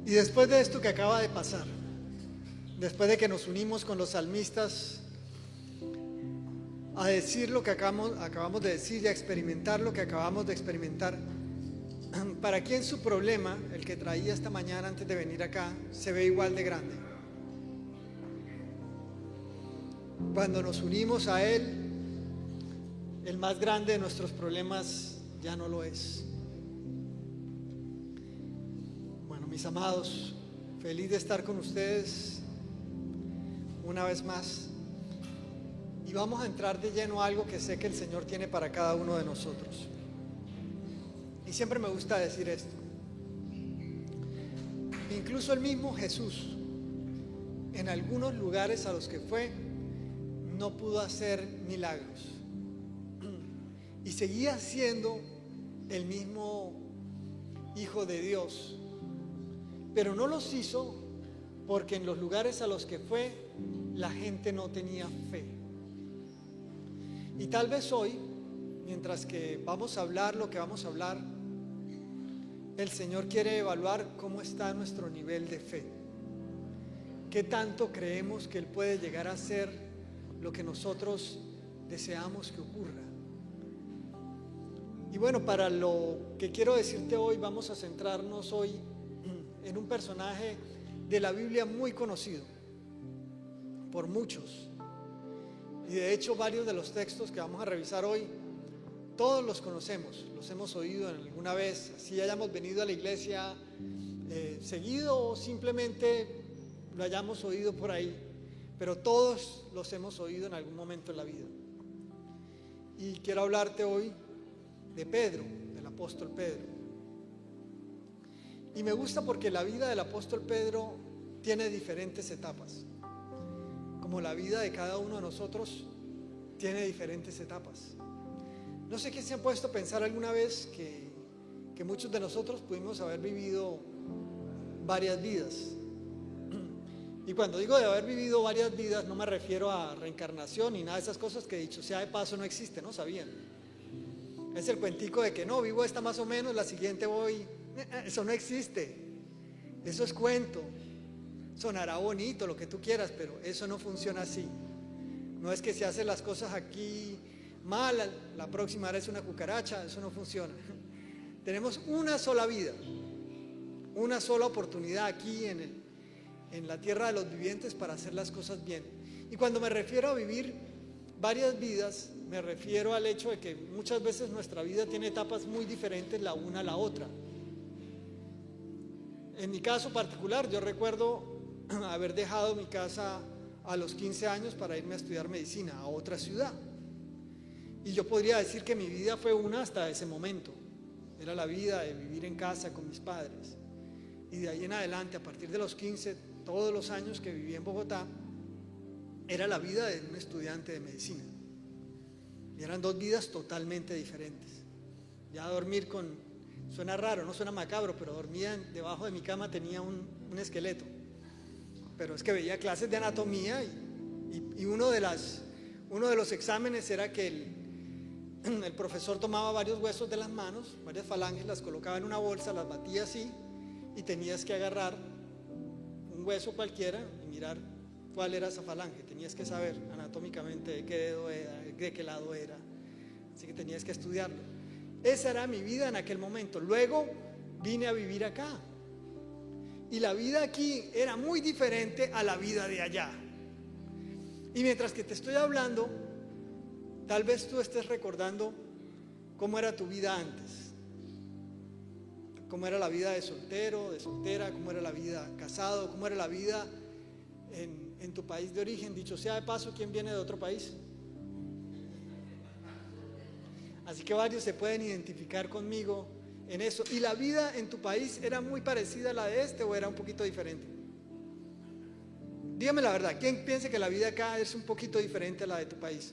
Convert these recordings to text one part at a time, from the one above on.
Y después de esto que acaba de pasar, después de que nos unimos con los salmistas a decir lo que acabamos de decir y a experimentar lo que acabamos de experimentar, ¿para quién su problema, el que traía esta mañana antes de venir acá, se ve igual de grande? Cuando nos unimos a Él, el más grande de nuestros problemas ya no lo es. Bueno, mis amados, feliz de estar con ustedes una vez más. Y vamos a entrar de lleno a algo que sé que el Señor tiene para cada uno de nosotros. Y siempre me gusta decir esto. Incluso el mismo Jesús, en algunos lugares a los que fue, no pudo hacer milagros. Y seguía siendo el mismo Hijo de Dios. Pero no los hizo porque en los lugares a los que fue, la gente no tenía fe. Y tal vez hoy, mientras que vamos a hablar lo que vamos a hablar, el Señor quiere evaluar cómo está nuestro nivel de fe. ¿Qué tanto creemos que Él puede llegar a ser lo que nosotros deseamos que ocurra? Y bueno, para lo que quiero decirte hoy, vamos a centrarnos hoy en un personaje de la Biblia muy conocido por muchos. Y de hecho varios de los textos que vamos a revisar hoy, todos los conocemos, los hemos oído alguna vez, así hayamos venido a la iglesia seguido o simplemente lo hayamos oído por ahí, pero todos los hemos oído en algún momento en la vida. Y quiero hablarte hoy de Pedro, del apóstol Pedro. Y me gusta porque la vida del apóstol Pedro tiene diferentes etapas. Como la vida de cada uno de nosotros tiene diferentes etapas. No sé qué se han puesto a pensar alguna vez que muchos de nosotros pudimos haber vivido varias vidas. Y cuando digo de haber vivido varias vidas, no me refiero a reencarnación ni nada de esas cosas que, dicho sea de paso, no existe, ¿no? ¿Sabían? Es el cuentico de que no, vivo esta más o menos, la siguiente voy. Eso no existe. Eso es cuento. Sonará bonito, lo que tú quieras, pero eso no funciona así. No es que si haces las cosas aquí mal, la próxima eres una cucaracha, eso no funciona. Tenemos una sola vida, una sola oportunidad aquí en la tierra de los vivientes para hacer las cosas bien. Y cuando me refiero a vivir varias vidas, me refiero al hecho de que muchas veces nuestra vida tiene etapas muy diferentes la una a la otra. En mi caso particular, yo recuerdo haber dejado mi casa a los 15 años para irme a estudiar medicina a otra ciudad. Y yo podría decir que mi vida fue una hasta ese momento. Era la vida de vivir en casa con mis padres. Y de ahí en adelante, a partir de los 15, todos los años que viví en Bogotá, era la vida de un estudiante de medicina. Y eran dos vidas totalmente diferentes. Ya dormir suena raro, no suena macabro, pero dormía debajo de mi cama, tenía un esqueleto. Pero es que veía clases de anatomía y uno de los exámenes era que el profesor tomaba varios huesos de las manos, varias falanges, las colocaba en una bolsa, las batía así y tenías que agarrar un hueso cualquiera y mirar cuál era esa falange. Tenías que saber anatómicamente de qué dedo era, de qué lado era, así que tenías que estudiarlo. Esa era mi vida en aquel momento. Luego vine a vivir acá. Y la vida aquí era muy diferente a la vida de allá. Y mientras que te estoy hablando, tal vez tú estés recordando cómo era tu vida antes. Cómo era la vida de soltero, de soltera, cómo era la vida casado, cómo era la vida en tu país de origen. Dicho sea de paso, ¿quién viene de otro país? Así que varios se pueden identificar conmigo en eso. ¿Y la vida en tu país era muy parecida a la de este o era un poquito diferente? Dígame la verdad, ¿quién piensa que la vida acá es un poquito diferente a la de tu país?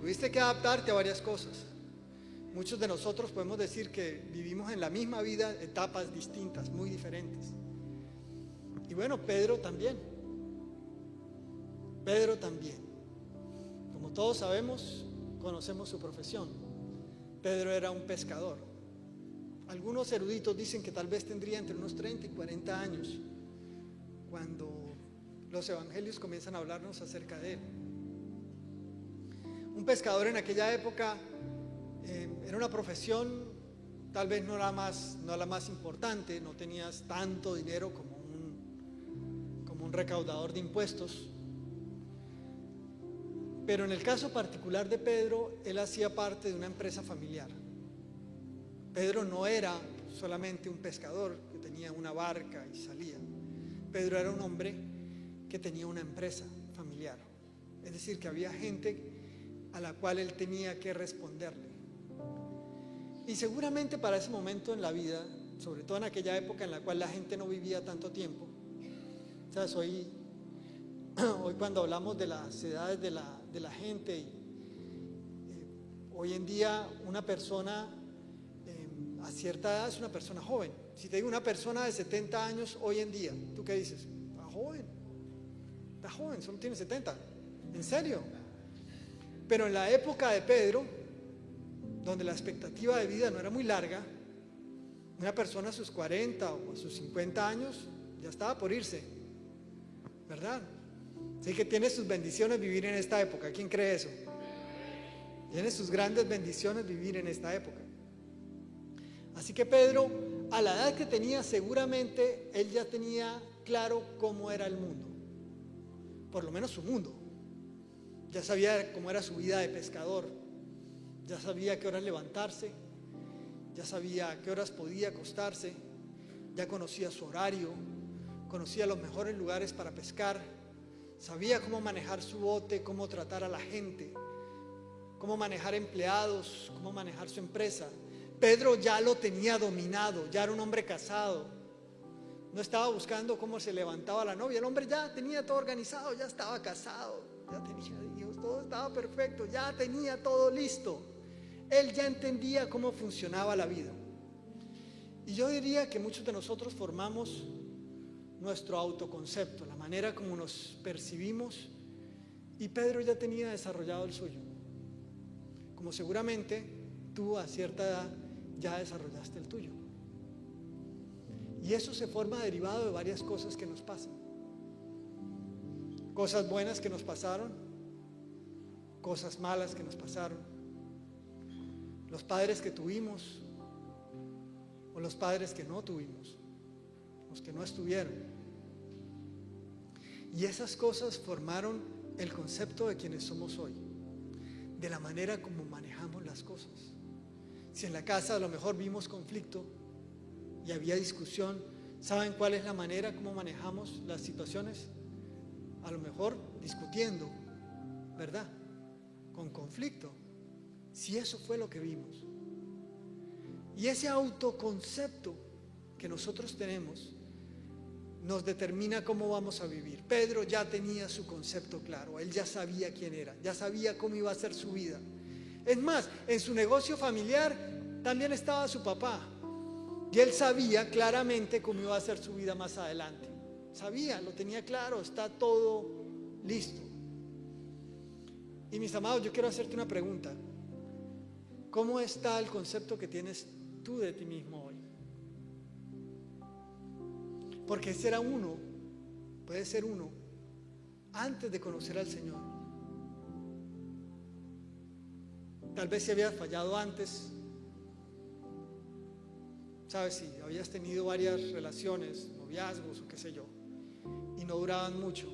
Tuviste que adaptarte a varias cosas. Muchos de nosotros podemos decir que vivimos en la misma vida, etapas distintas, muy diferentes. Y bueno, Pedro también. Pedro también. Como todos sabemos, conocemos su profesión. Pedro era un pescador. Algunos eruditos dicen que tal vez tendría entre unos 30 y 40 años cuando los evangelios comienzan a hablarnos acerca de él. Un pescador en aquella época era una profesión tal vez no la más importante, no tenías tanto dinero como un recaudador de impuestos. Pero en el caso particular de Pedro, él hacía parte de una empresa familiar. Pedro no era solamente un pescador que tenía una barca y salía. Pedro era un hombre que tenía una empresa familiar. Es decir, que había gente a la cual él tenía que responderle. Y seguramente para ese momento en la vida, sobre todo en aquella época en la cual la gente no vivía tanto tiempo, ¿sabes? Hoy cuando hablamos de las edades de la gente, hoy en día una persona a cierta edad es una persona joven. Si te digo una persona de 70 años hoy en día, ¿tú qué dices? Está joven, solo tiene 70. ¿En serio? Pero en la época de Pedro, donde la expectativa de vida no era muy larga, una persona a sus 40 o a sus 50 años ya estaba por irse, ¿verdad? Así que tiene sus bendiciones vivir en esta época. ¿Quién cree eso? Tiene sus grandes bendiciones vivir en esta época. Así que Pedro, a la edad que tenía, seguramente él ya tenía claro cómo era el mundo, por lo menos su mundo. Ya sabía cómo era su vida de pescador, ya sabía a qué horas levantarse, ya sabía a qué horas podía acostarse, ya conocía su horario, conocía los mejores lugares para pescar, sabía cómo manejar su bote, cómo tratar a la gente, cómo manejar empleados, cómo manejar su empresa. Pedro ya lo tenía dominado, ya era un hombre casado, no estaba buscando cómo se levantaba la novia, el hombre ya tenía todo organizado, ya estaba casado, ya tenía hijos, todo estaba perfecto, ya tenía todo listo. Él ya entendía cómo funcionaba la vida. Y yo diría que muchos de nosotros formamos nuestro autoconcepto, la manera como nos percibimos, y Pedro ya tenía desarrollado el suyo. Como seguramente tú a cierta edad ya desarrollaste el tuyo. Y eso se forma derivado de varias cosas que nos pasan. Cosas buenas que nos pasaron, cosas malas que nos pasaron, los padres que tuvimos o los padres que no tuvimos, los que no estuvieron. Y esas cosas formaron el concepto de quienes somos hoy, de la manera como manejamos las cosas. Si en la casa a lo mejor vimos conflicto y había discusión, ¿saben cuál es la manera como manejamos las situaciones? A lo mejor discutiendo, ¿verdad? Con conflicto. Si eso fue lo que vimos. Y ese autoconcepto que nosotros tenemos nos determina cómo vamos a vivir. Pedro ya tenía su concepto claro, él ya sabía quién era, ya sabía cómo iba a ser su vida. Es más, en su negocio familiar también estaba su papá, y él sabía claramente cómo iba a ser su vida más adelante. Sabía, lo tenía claro, está todo listo. Y mis amados, yo quiero hacerte una pregunta. ¿Cómo está el concepto que tienes tú de ti mismo hoy? Porque ese era uno, puede ser uno, antes de conocer al Señor. Tal vez si habías fallado antes, sabes, si habías tenido varias relaciones, noviazgos o qué sé yo, y no duraban mucho.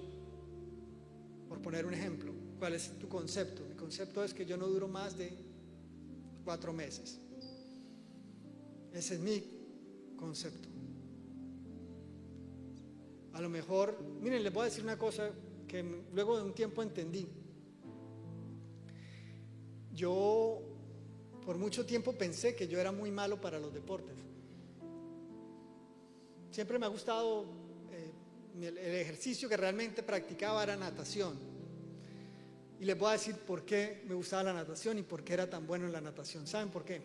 Por poner un ejemplo, ¿cuál es tu concepto? Mi concepto es que yo no duro más de 4 meses. Ese es mi concepto. A lo mejor, miren, les voy a decir una cosa que luego de un tiempo entendí. Yo por mucho tiempo pensé que yo era muy malo para los deportes. Siempre me ha gustado, el ejercicio que realmente practicaba era natación. Y les voy a decir por qué me gustaba la natación y por qué era tan bueno en la natación. ¿Saben por qué?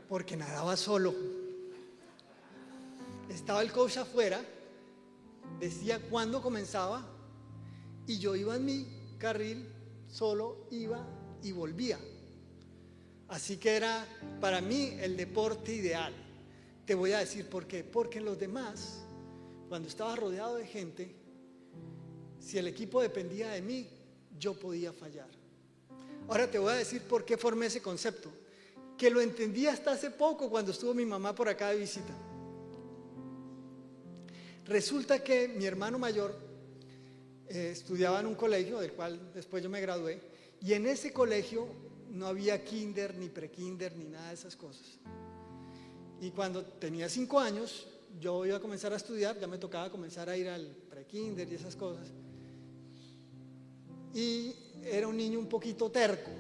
Porque nadaba solo. Estaba el coach afuera, decía cuándo comenzaba y yo iba en mi carril, solo iba y volvía. Así que era para mí el deporte ideal. Te voy a decir por qué. Porque en los demás, cuando estaba rodeado de gente, si el equipo dependía de mí, yo podía fallar. Ahora te voy a decir por qué formé ese concepto, que lo entendí hasta hace poco cuando estuvo mi mamá por acá de visita. Resulta que mi hermano mayor estudiaba en un colegio del cual después yo me gradué, y en ese colegio no había kinder, ni prekinder, ni nada de esas cosas. Y cuando tenía 5 años, yo iba a comenzar a estudiar, ya me tocaba comenzar a ir al prekinder y esas cosas. Y era un niño un poquito terco.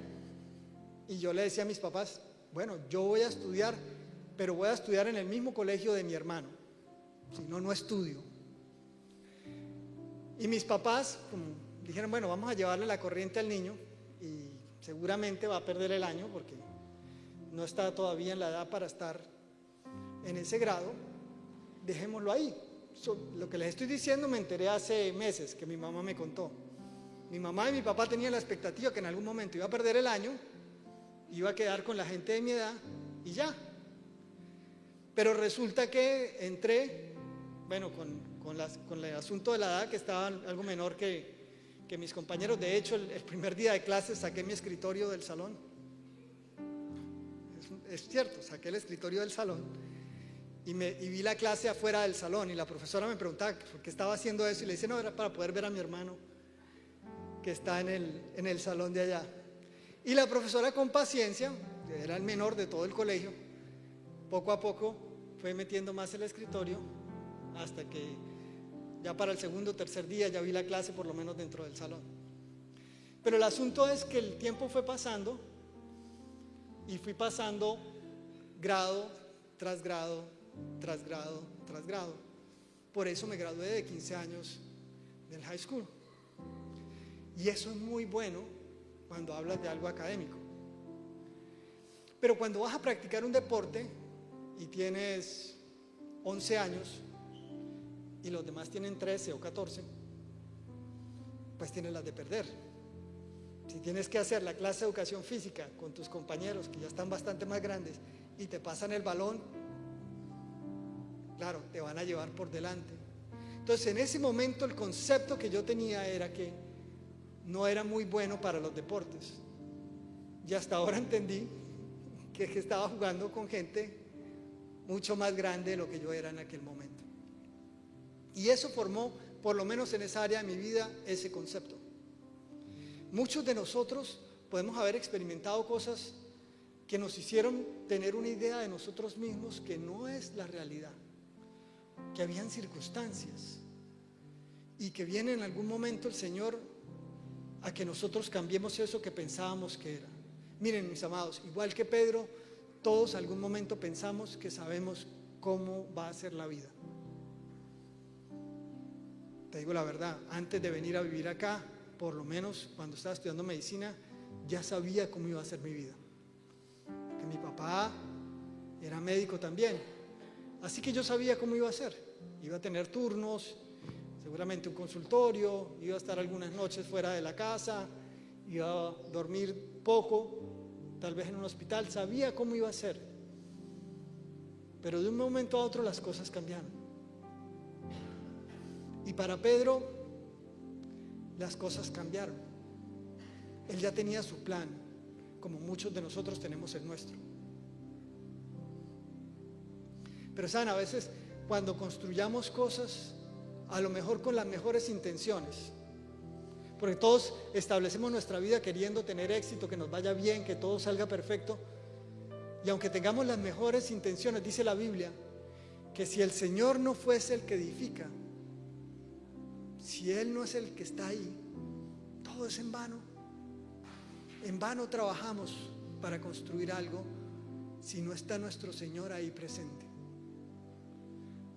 Y yo le decía a mis papás, bueno, yo voy a estudiar, pero voy a estudiar en el mismo colegio de mi hermano. Si no, no estudio. Y mis papás dijeron, bueno, vamos a llevarle la corriente al niño y seguramente va a perder el año porque no está todavía en la edad para estar en ese grado, dejémoslo ahí. Lo que les estoy diciendo me enteré hace meses que mi mamá me contó. Mi mamá y mi papá tenían la expectativa que en algún momento iba a perder el año, iba a quedar con la gente de mi edad y ya. Pero resulta que entré, bueno, con el asunto de la edad, que estaba algo menor que mis compañeros. De hecho, el primer día de clase saqué mi escritorio del salón. Es cierto, saqué el escritorio del salón y vi la clase afuera del salón, y la profesora me preguntaba por qué estaba haciendo eso, y le dice, no, era para poder ver a mi hermano que está en el salón de allá. Y la profesora, con paciencia, que era el menor de todo el colegio, poco a poco fue metiendo más el escritorio, hasta que ya para el segundo o tercer día ya vi la clase por lo menos dentro del salón. Pero el asunto es que el tiempo fue pasando y fui pasando grado tras grado, tras grado, tras grado. Por eso me gradué de 15 años del high school. Y eso es muy bueno cuando hablas de algo académico. Pero cuando vas a practicar un deporte y tienes 11 años y los demás tienen 13 o 14, pues tienes las de perder. Si tienes que hacer la clase de educación física con tus compañeros que ya están bastante más grandes y te pasan el balón, claro, te van a llevar por delante. Entonces, en ese momento el concepto que yo tenía era que no era muy bueno para los deportes. Y hasta ahora entendí que estaba jugando con gente mucho más grande de lo que yo era en aquel momento. Y eso formó, por lo menos en esa área de mi vida, ese concepto. Muchos de nosotros podemos haber experimentado cosas que nos hicieron tener una idea de nosotros mismos que no es la realidad, que habían circunstancias y que viene en algún momento el Señor a que nosotros cambiemos eso que pensábamos que era. Miren, mis amados, igual que Pedro, todos algún momento pensamos que sabemos cómo va a ser la vida. Te digo la verdad, antes de venir a vivir acá, por lo menos cuando estaba estudiando medicina, ya sabía cómo iba a ser mi vida. Porque mi papá era médico también, así que yo sabía cómo iba a ser. Iba a tener turnos, seguramente un consultorio, iba a estar algunas noches fuera de la casa, iba a dormir poco, tal vez en un hospital, sabía cómo iba a ser. Pero de un momento a otro las cosas cambiaron. Y para Pedro, las cosas cambiaron. Él ya tenía su plan, como muchos de nosotros tenemos el nuestro. Pero saben, a veces cuando construyamos cosas, a lo mejor con las mejores intenciones, porque todos establecemos nuestra vida queriendo tener éxito, que nos vaya bien, que todo salga perfecto, y aunque tengamos las mejores intenciones, dice la Biblia, que si el Señor no fuese el que edifica, si Él no es el que está ahí, todo es en vano. En vano trabajamos para construir algo si no está nuestro Señor ahí presente.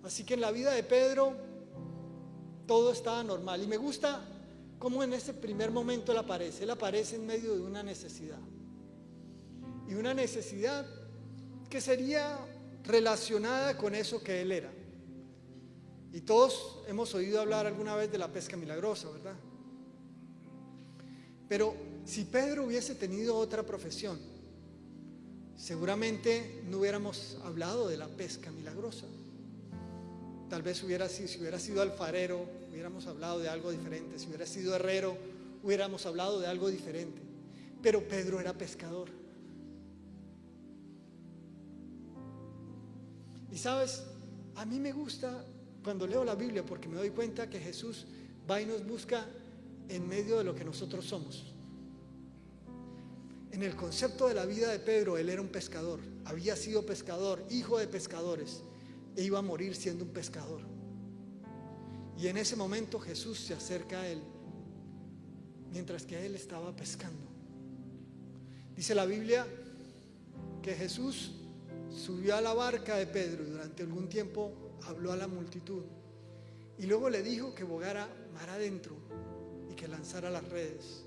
Así que en la vida de Pedro todo estaba normal, y me gusta cómo en ese primer momento él aparece en medio de una necesidad, y una necesidad que sería relacionada con eso que él era. Y todos hemos oído hablar alguna vez de la pesca milagrosa, ¿verdad? Pero si Pedro hubiese tenido otra profesión, seguramente no hubiéramos hablado de la pesca milagrosa. Tal vez si hubiera sido alfarero, hubiéramos hablado de algo diferente. Si hubiera sido herrero, hubiéramos hablado de algo diferente. Pero Pedro era pescador. Y sabes, a mí me gusta cuando leo la Biblia, porque me doy cuenta que Jesús va y nos busca en medio de lo que nosotros somos. En el concepto de la vida de Pedro, él era un pescador, había sido pescador, hijo de pescadores, e iba a morir siendo un pescador. Y en ese momento Jesús se acerca a él, mientras que él estaba pescando. Dice la Biblia que Jesús subió a la barca de Pedro y durante algún tiempo habló a la multitud. Y luego le dijo que bogara mar adentro y que lanzara las redes.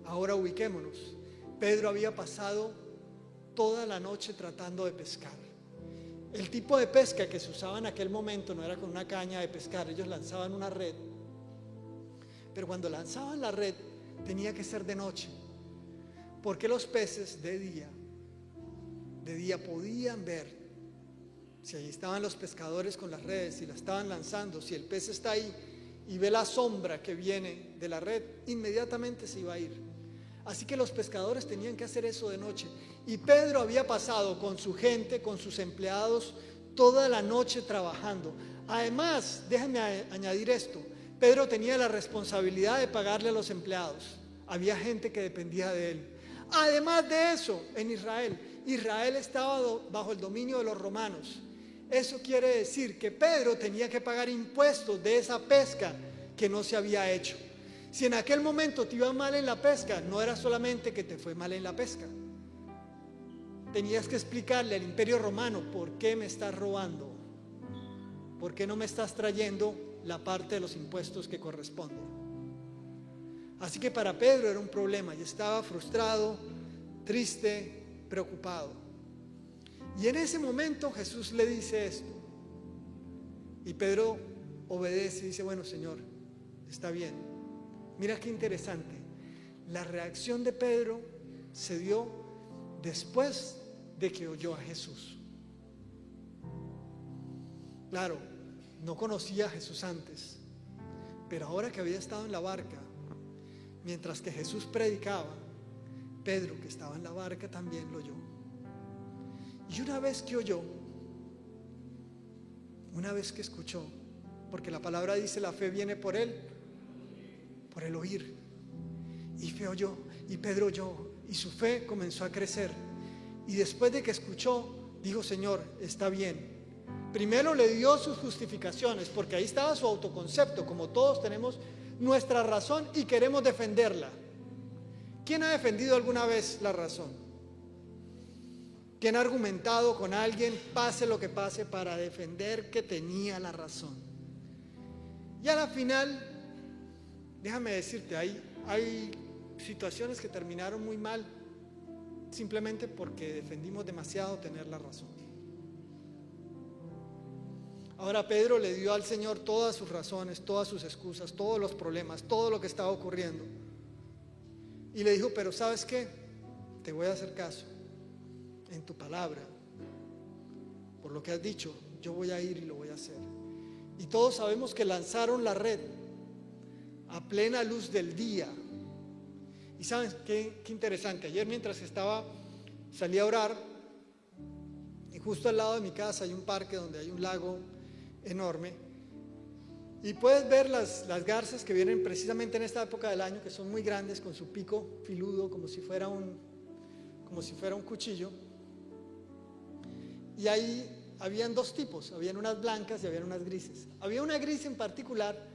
Ahora ubiquémonos. Pedro había pasado toda la noche tratando de pescar. El tipo de pesca que se usaba en aquel momento no era con una caña de pescar, ellos lanzaban una red. Pero cuando lanzaban la red tenía que ser de noche, porque los peces de día podían ver si ahí estaban los pescadores con las redes, si la estaban lanzando, si el pez está ahí y ve la sombra que viene de la red, inmediatamente se iba a ir. Así que los pescadores tenían que hacer eso de noche. Y Pedro había pasado con su gente, con sus empleados, toda la noche trabajando. Además, déjenme añadir esto, Pedro tenía la responsabilidad de pagarle a los empleados. Había gente que dependía de él. Además de eso, en Israel estaba bajo el dominio de los romanos. Eso quiere decir que Pedro tenía que pagar impuestos de esa pesca que no se había hecho. Si en aquel momento te iba mal en la pesca, no era solamente que te fue mal en la pesca. Tenías que explicarle al Imperio Romano: ¿por qué me estás robando? ¿Por qué no me estás trayendo la parte de los impuestos que corresponde? Así que para Pedro era un problema y estaba frustrado, triste, preocupado. Y en ese momento Jesús le dice esto. Y Pedro obedece y dice: bueno, Señor, está bien. Mira qué interesante. La reacción de Pedro se dio después de que oyó a Jesús. Claro, no conocía a Jesús antes, pero ahora que había estado en la barca, mientras que Jesús predicaba, Pedro, que estaba en la barca, también lo oyó. Y una vez que oyó, una vez que escuchó, porque la palabra dice: la fe viene por el oír. Y Pedro oyó, y su fe comenzó a crecer. Y después de que escuchó, dijo: Señor, está bien. Primero le dio sus justificaciones, porque ahí estaba su autoconcepto. Como todos tenemos nuestra razón y queremos defenderla. ¿Quién ha defendido alguna vez la razón? ¿Quién ha argumentado con alguien, pase lo que pase, para defender que tenía la razón? Y a la final, déjame decirte, hay situaciones que terminaron muy mal simplemente porque defendimos demasiado tener la razón. Ahora Pedro le dio al Señor todas sus razones, todas sus excusas, todos los problemas, todo lo que estaba ocurriendo. Y le dijo: pero ¿sabes qué? Te voy a hacer caso en tu palabra. Por lo que has dicho, yo voy a ir y lo voy a hacer. Y todos sabemos que lanzaron la red a plena luz del día. Y saben qué interesante. Ayer mientras salí a orar, y justo al lado de mi casa hay un parque donde hay un lago enorme, y puedes ver las garzas que vienen precisamente en esta época del año, que son muy grandes, con su pico filudo como si fuera un cuchillo. Y ahí habían dos tipos, habían unas blancas y habían unas grises. Había una gris en particular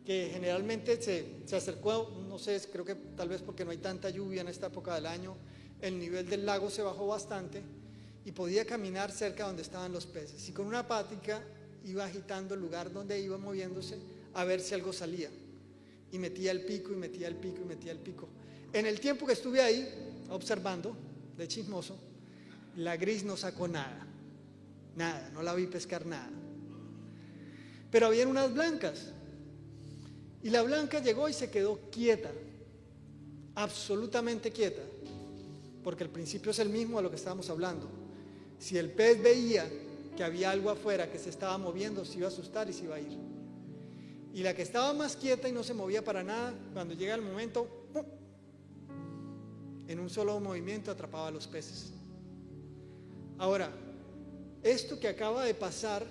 que generalmente se acercó, no sé, creo que tal vez porque no hay tanta lluvia en esta época del año, el nivel del lago se bajó bastante y podía caminar cerca donde estaban los peces, y con una pática iba agitando el lugar donde iba moviéndose a ver si algo salía, y metía el pico y metía el pico y metía el pico. En el tiempo que estuve ahí observando de chismoso, la gris no sacó nada, no la vi pescar nada, pero habían unas blancas. Y la blanca llegó y se quedó quieta, absolutamente quieta. porque el principio es el mismo a lo que estábamos hablando. Si el pez veía que había algo afuera que se estaba moviendo, se iba a asustar y se iba a ir. Y la que estaba más quieta y no se movía para nada, cuando llega el momento, ¡pum!, en un solo movimiento atrapaba a los peces. Ahora, esto que acaba de pasar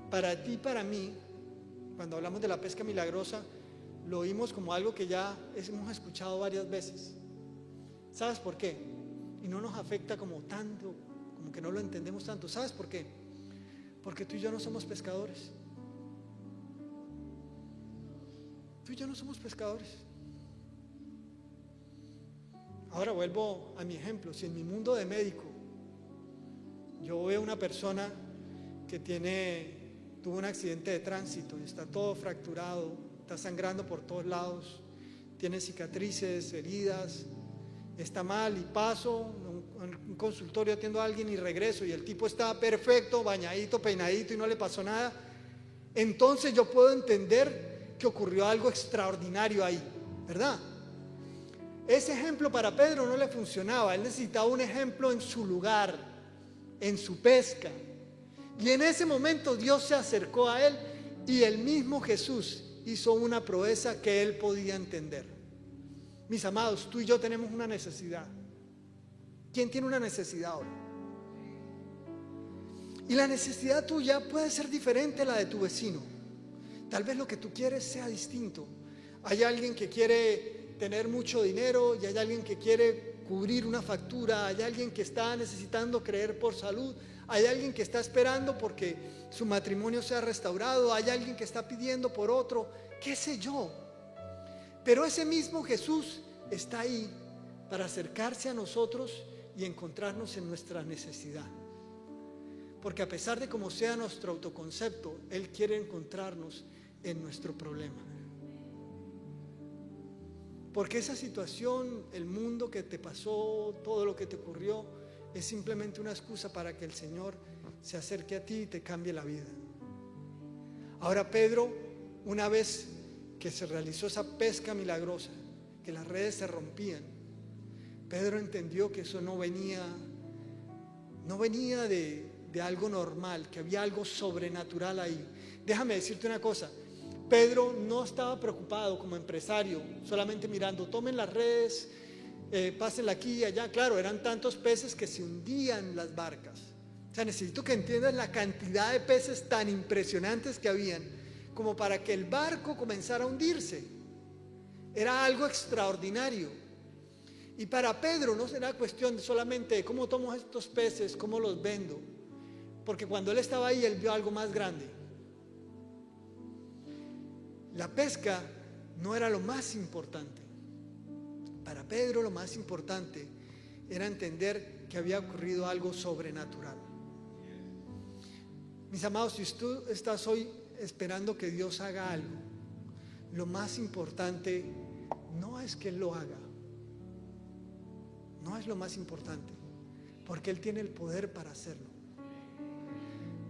para ti y para mí, cuando hablamos de la pesca milagrosa, lo oímos como algo que ya hemos escuchado varias veces. ¿Sabes por qué? Y no nos afecta como tanto, como que no lo entendemos tanto. ¿Sabes por qué? Porque tú y yo no somos pescadores. Tú y yo no somos pescadores. Ahora vuelvo a mi ejemplo. Si en mi mundo de médico yo veo una persona que tuvo un accidente de tránsito y está todo fracturado, está sangrando por todos lados, tiene cicatrices, heridas, está mal, y paso en un consultorio, atiendo a alguien y regreso y el tipo está perfecto, bañadito, peinadito y no le pasó nada, entonces yo puedo entender que ocurrió algo extraordinario ahí, ¿verdad? Ese ejemplo para Pedro no le funcionaba. Él necesitaba un ejemplo en su lugar, en su pesca. Y en ese momento Dios se acercó a él y el mismo Jesús hizo una proeza que él podía entender. Mis amados, tú y yo tenemos una necesidad. ¿Quién tiene una necesidad ahora? Y la necesidad tuya puede ser diferente a la de tu vecino. Tal vez lo que tú quieres sea distinto. Hay alguien que quiere tener mucho dinero y hay alguien que quiere cubrir una factura, hay alguien que está necesitando creer por salud, hay alguien que está esperando porque su matrimonio sea restaurado, hay alguien que está pidiendo por otro, qué sé yo. Pero ese mismo Jesús está ahí para acercarse a nosotros y encontrarnos en nuestra necesidad. Porque a pesar de cómo sea nuestro autoconcepto, Él quiere encontrarnos en nuestro problema. Porque esa situación, el mundo que te pasó, todo lo que te ocurrió, es simplemente una excusa para que el Señor se acerque a ti y te cambie la vida. Ahora Pedro, una vez que se realizó esa pesca milagrosa, que las redes se rompían, Pedro entendió que eso no venía de algo normal, que había algo sobrenatural ahí. Déjame decirte una cosa. Pedro no estaba preocupado como empresario, solamente mirando, tomen las redes, pásenla aquí y allá. Claro, eran tantos peces que se hundían las barcas. O sea, necesito que entiendas la cantidad de peces tan impresionantes que habían, como para que el barco comenzara a hundirse. Era algo extraordinario. Y para Pedro no será cuestión solamente de cómo tomo estos peces, cómo los vendo, porque cuando él estaba ahí, él vio algo más grande. La pesca no era lo más importante. Para Pedro lo más importante era entender que había ocurrido algo sobrenatural. Mis amados, si tú estás hoy esperando que Dios haga algo, lo más importante no es que Él lo haga. No es lo más importante, porque Él tiene el poder para hacerlo.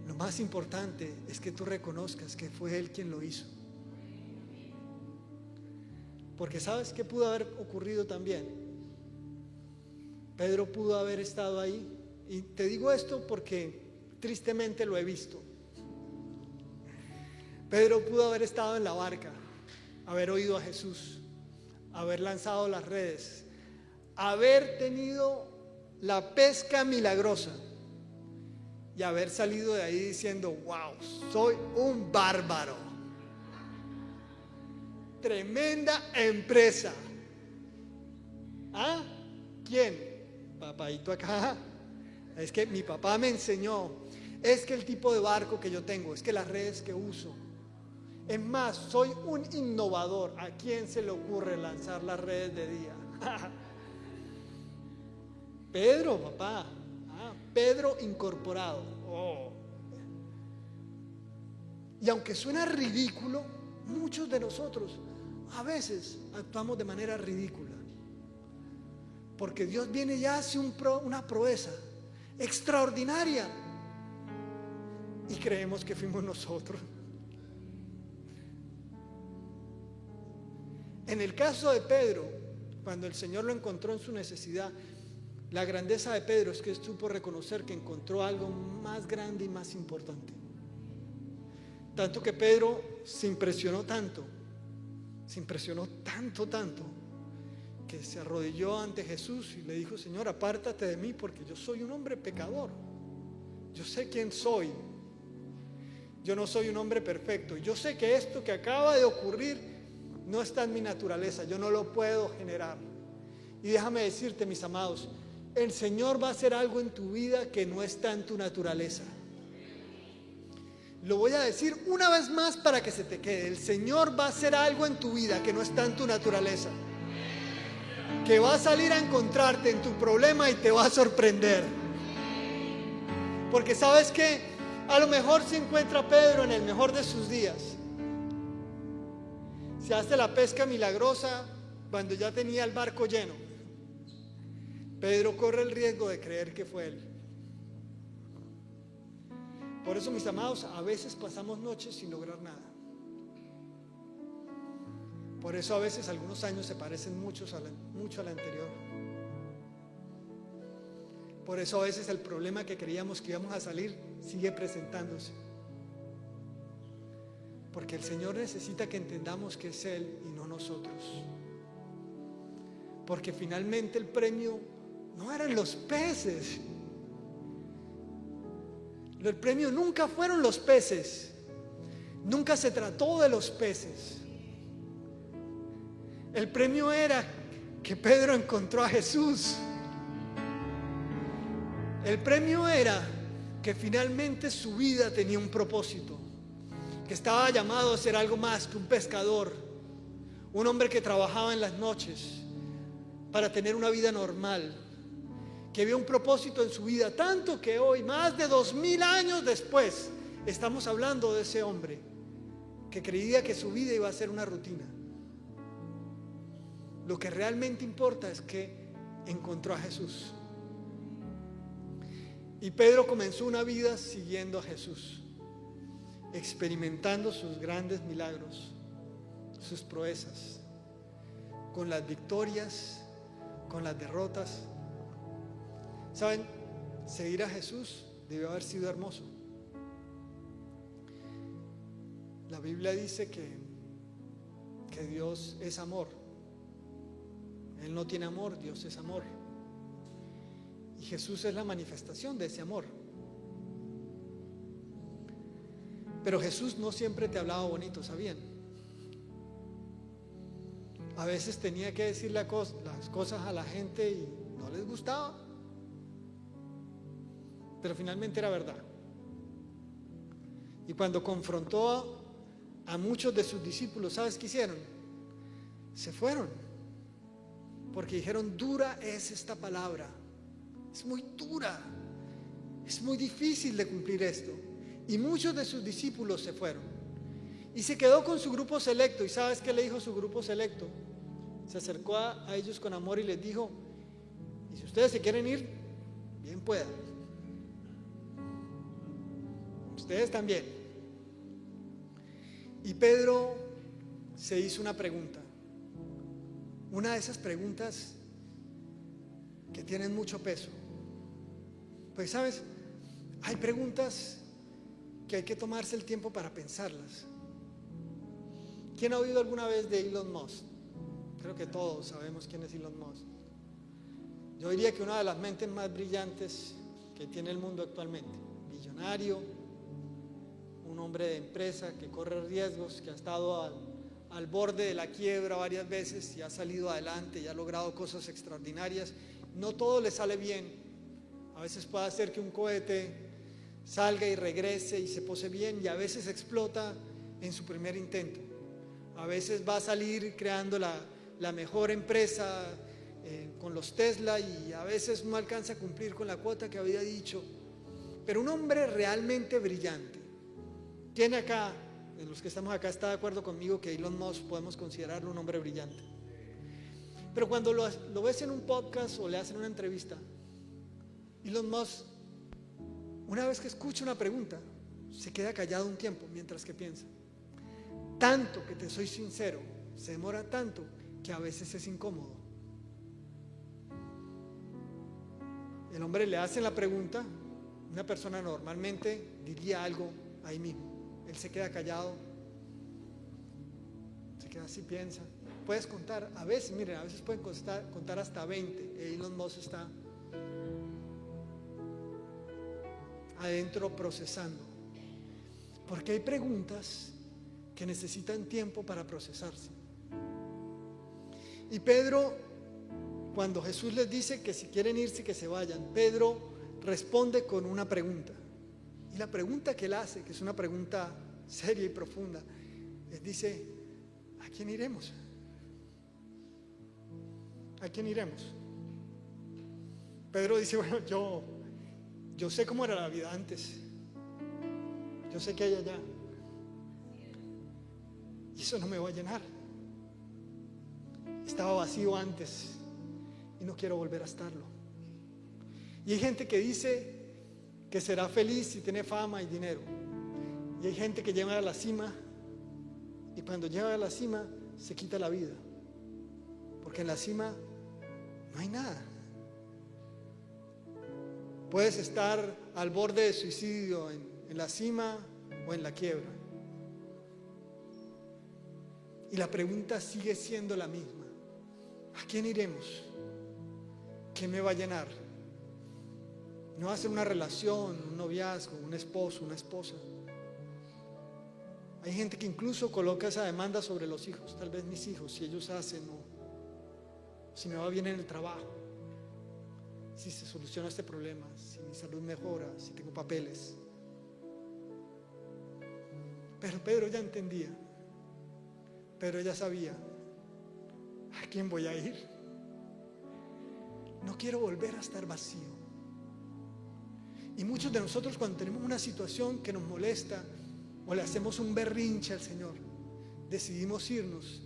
Lo más importante es que tú reconozcas que fue Él quien lo hizo. Porque ¿sabes qué pudo haber ocurrido también? Pedro pudo haber estado ahí. Y te digo esto porque tristemente lo he visto. Pedro pudo haber estado en la barca, haber oído a Jesús, haber lanzado las redes, haber tenido la pesca milagrosa y haber salido de ahí diciendo: wow, soy un bárbaro. Tremenda empresa. ¿Ah? ¿Quién? Papaito acá. Es que mi papá me enseñó. Es que el tipo de barco que yo tengo, es que las redes que uso. Es más, soy un innovador. ¿A quién se le ocurre lanzar las redes de día? Pedro, papá. Pedro incorporado. Oh. Y aunque suena ridículo, muchos de nosotros a veces actuamos de manera ridícula, porque Dios viene y hace una proeza extraordinaria y creemos que fuimos nosotros. En el caso de Pedro, cuando el Señor lo encontró en su necesidad, La grandeza de Pedro es que supo reconocer que encontró algo más grande y más importante. Tanto que Pedro se impresionó tanto, que se arrodilló ante Jesús y le dijo: Señor, apártate de mí porque yo soy un hombre pecador. Yo sé quién soy. Yo no soy un hombre perfecto. Yo sé que esto que acaba de ocurrir no está en mi naturaleza. Yo no lo puedo generar. Y déjame decirte, mis amados, el Señor va a hacer algo en tu vida que no está en tu naturaleza. Lo voy a decir una vez más para que se te quede. El Señor va a hacer algo en tu vida que no está en tu naturaleza, que va a salir a encontrarte en tu problema y te va a sorprender. Porque sabes que a lo mejor se encuentra Pedro en el mejor de sus días. Se hace la pesca milagrosa cuando ya tenía el barco lleno. Pedro corre el riesgo de creer que fue él. Por eso, mis amados, a veces pasamos noches sin lograr nada. Por eso a veces algunos años se parecen mucho al anterior. Por eso a veces el problema que creíamos que íbamos a salir sigue presentándose. Porque el Señor necesita que entendamos que es Él y no nosotros. Porque finalmente el premio no eran los peces. El premio nunca fueron los peces. Nunca se trató de los peces. El premio era que Pedro encontró a Jesús. El premio era que finalmente su vida tenía un propósito, que estaba llamado a ser algo más que un pescador, un hombre que trabajaba en las noches para tener una vida normal, que vio un propósito en su vida, tanto que hoy, más de 2000 años después, estamos hablando de ese hombre que creía que su vida iba a ser una rutina. Lo que realmente importa es que encontró a Jesús. Y Pedro comenzó una vida siguiendo a Jesús, experimentando sus grandes milagros, sus proezas, con las victorias, con las derrotas. ¿Saben? Seguir a Jesús debió haber sido hermoso. La Biblia dice que Dios es amor. Él no tiene amor, Dios es amor. Y Jesús es la manifestación de ese amor. Pero Jesús no siempre te hablaba bonito, ¿sabían? A veces tenía que decir las cosas a la gente y no les gustaba. Pero finalmente era verdad. Y cuando confrontó a muchos de sus discípulos, ¿sabes qué hicieron? Se fueron. Porque dijeron: dura es esta palabra. Es muy dura. Es muy difícil de cumplir esto. Y muchos de sus discípulos se fueron. Y se quedó con su grupo selecto. ¿Y sabes qué le dijo su grupo selecto? Se acercó a ellos con amor y les dijo: y si ustedes se quieren ir, bien puedan. Ustedes también. Y Pedro se hizo una pregunta. Una de esas preguntas que tienen mucho peso. Pues sabes, hay preguntas que hay que tomarse el tiempo para pensarlas. ¿Quién ha oído alguna vez de Elon Musk? Creo que todos sabemos quién es Elon Musk. Yo diría que una de las mentes más brillantes que tiene el mundo actualmente. Millonario, un hombre de empresa que corre riesgos, que ha estado al borde de la quiebra varias veces y ha salido adelante y ha logrado cosas extraordinarias. No todo le sale bien. A veces puede hacer que un cohete salga y regrese y se pose bien, y a veces explota en su primer intento. A veces va a salir creando la mejor empresa con los Tesla, y a veces no alcanza a cumplir con la cuota que había dicho. Pero un hombre realmente brillante. ¿Quién acá, de los que estamos acá, está de acuerdo conmigo que Elon Musk podemos considerarlo un hombre brillante? Pero cuando lo ves en un podcast o le hacen una entrevista, Elon Musk, una vez que escucha una pregunta, se queda callado un tiempo mientras que piensa. Tanto que te soy sincero, se demora tanto que a veces es incómodo. El hombre le hace la pregunta, una persona normalmente diría algo ahí mismo. Él se queda callado, se queda así, piensa. Puedes contar, a veces, miren, a veces pueden contar hasta 20. Elon Musk está adentro procesando. Porque hay preguntas que necesitan tiempo para procesarse. Y Pedro, cuando Jesús les dice que si quieren irse, que se vayan, Pedro responde con una pregunta. Y la pregunta que él hace, que es una pregunta seria y profunda, les dice: ¿a quién iremos? ¿A quién iremos? Pedro dice: bueno, yo sé cómo era la vida antes. Yo sé que hay allá. Y eso no me va a llenar. Estaba vacío antes y no quiero volver a estarlo. Y hay gente que dice que será feliz si tiene fama y dinero. Y hay gente que llega a la cima y cuando llega a la cima se quita la vida. Porque en la cima no hay nada. Puedes estar al borde de suicidio en la cima o en la quiebra. Y la pregunta sigue siendo la misma: ¿a quién iremos? ¿Qué me va a llenar? No va a ser una relación, un noviazgo, un esposo, una esposa. Hay gente que incluso coloca esa demanda sobre los hijos. Tal vez mis hijos, si ellos hacen, o si me va bien en el trabajo, si se soluciona este problema, si mi salud mejora, si tengo papeles. Pero Pedro ya entendía. Pedro ya sabía: ¿a quién voy a ir? No quiero volver a estar vacío. Y muchos de nosotros, cuando tenemos una situación que nos molesta o le hacemos un berrinche al Señor, decidimos irnos.